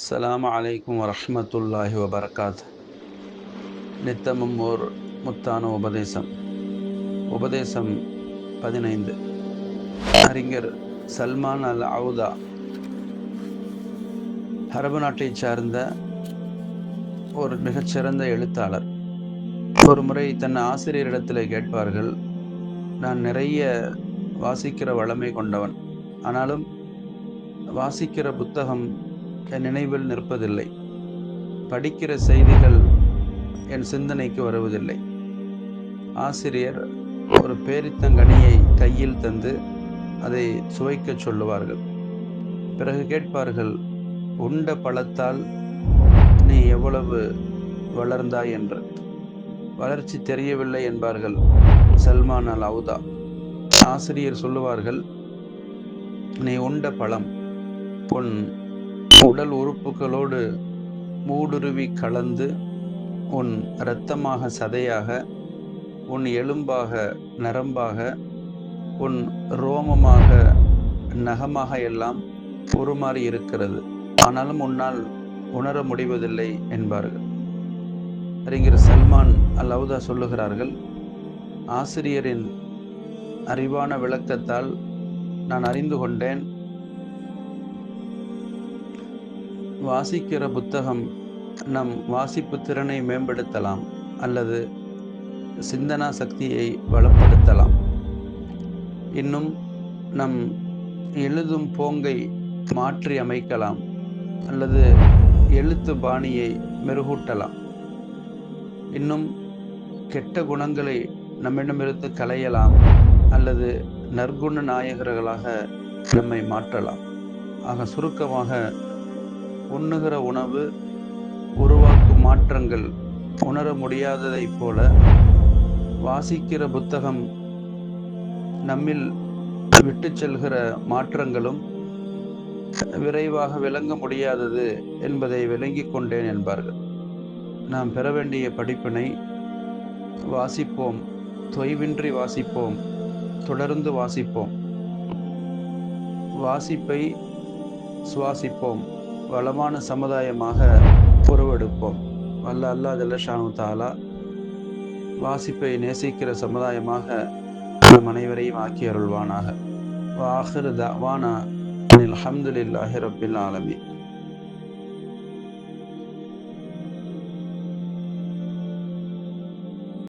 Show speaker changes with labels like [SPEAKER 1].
[SPEAKER 1] அஸ்ஸலாமு அலைக்கும் வரஹ்மத்துல்லாஹி வபரகாத். நித்தமும் ஓர் முத்தான உபதேசம் 15. அறிஞர் சல்மான் அல் அவுதா அரபு நாட்டைச் சார்ந்த ஒரு மிகச்சிறந்த எழுத்தாளர். ஒரு முறை தன் ஆசிரியரிடத்தில் கேட்பார்கள், நான் நிறைய வாசிக்கிற வளமை கொண்டவன், ஆனாலும் வாசிக்கிற புத்தகம் என் நினைவில் நிற்பதில்லை, படிக்கிற செய்திகள் என் சிந்தனைக்கு வருவதில்லை. ஆசிரியர் ஒரு பேரித்தங்கனியை கையில் தந்து அதை சுவைக்க சொல்லுவார்கள். பிறகு கேட்பார்கள், உண்ட பழத்தால் நீ எவ்வளவு வளர்ந்தாய் என்று. வளர்ச்சி தெரியவில்லை என்பார்கள் சல்மான் அல் அவுதா. ஆசிரியர் சொல்லுவார்கள், நீ உண்ட பழம் உன் உடல் உறுப்புகளோடு மூடுருவி கலந்து உன் இரத்தமாக சதையாக, உன் எலும்பாக நரம்பாக, உன் ரோமமாக நகமாக எல்லாம் உருமாறி இருக்கிறது, ஆனாலும் உன்னால் உணர முடிவதில்லை என்பார்கள். அறிஞர் சல்மான் அல் அவுதா சொல்லுகிறார்கள், ஆசிரியரின் அறிவான விளக்கத்தால் நான் அறிந்து கொண்டேன், வாசிக்கிற புத்தகம் நம் வாசிப்பு திறனை மேம்படுத்தலாம் அல்லது சிந்தனா சக்தியை வளப்படுத்தலாம். இன்னும் நம் எழுதும் போங்கை மாற்றி அமைக்கலாம் அல்லது எழுத்து பாணியை மெருகூட்டலாம். இன்னும் கெட்ட குணங்களை நம்மிடமிருந்து களையலாம் அல்லது நற்குண நாயகர்களாக நம்மை மாற்றலாம். ஆக சுருக்கமாக, உண்ணுகிற உணவு உருவாக்கும் மாற்றங்கள் உணர முடியாததைப் போல, வாசிக்கிற புத்தகம் நம்மில் விட்டு செல்கிற மாற்றங்களும் விரைவாக விளங்க முடியாதது என்பதை விளங்கிக் கொண்டேன் என்பார்கள். நாம் பெற வேண்டிய படிப்பினை, வாசிப்போம், தொய்வின்றி வாசிப்போம், தொடர்ந்து வாசிப்போம், வாசிப்பை சுவாசிப்போம், வளமான சமுதாயமாக உருவெடுப்போம். வல்ல அல்லாஹ் ஜல்ல ஷானு தஆலா வாசிப்பை நேசிக்கிற சமுதாயமாக நம் அனைவரையும் ஆக்கி அருள்வானாக. வ ஆகிரு தஅவானா அனில் ஹம்துலில்லாஹி ரப்பில் ஆலமீன்.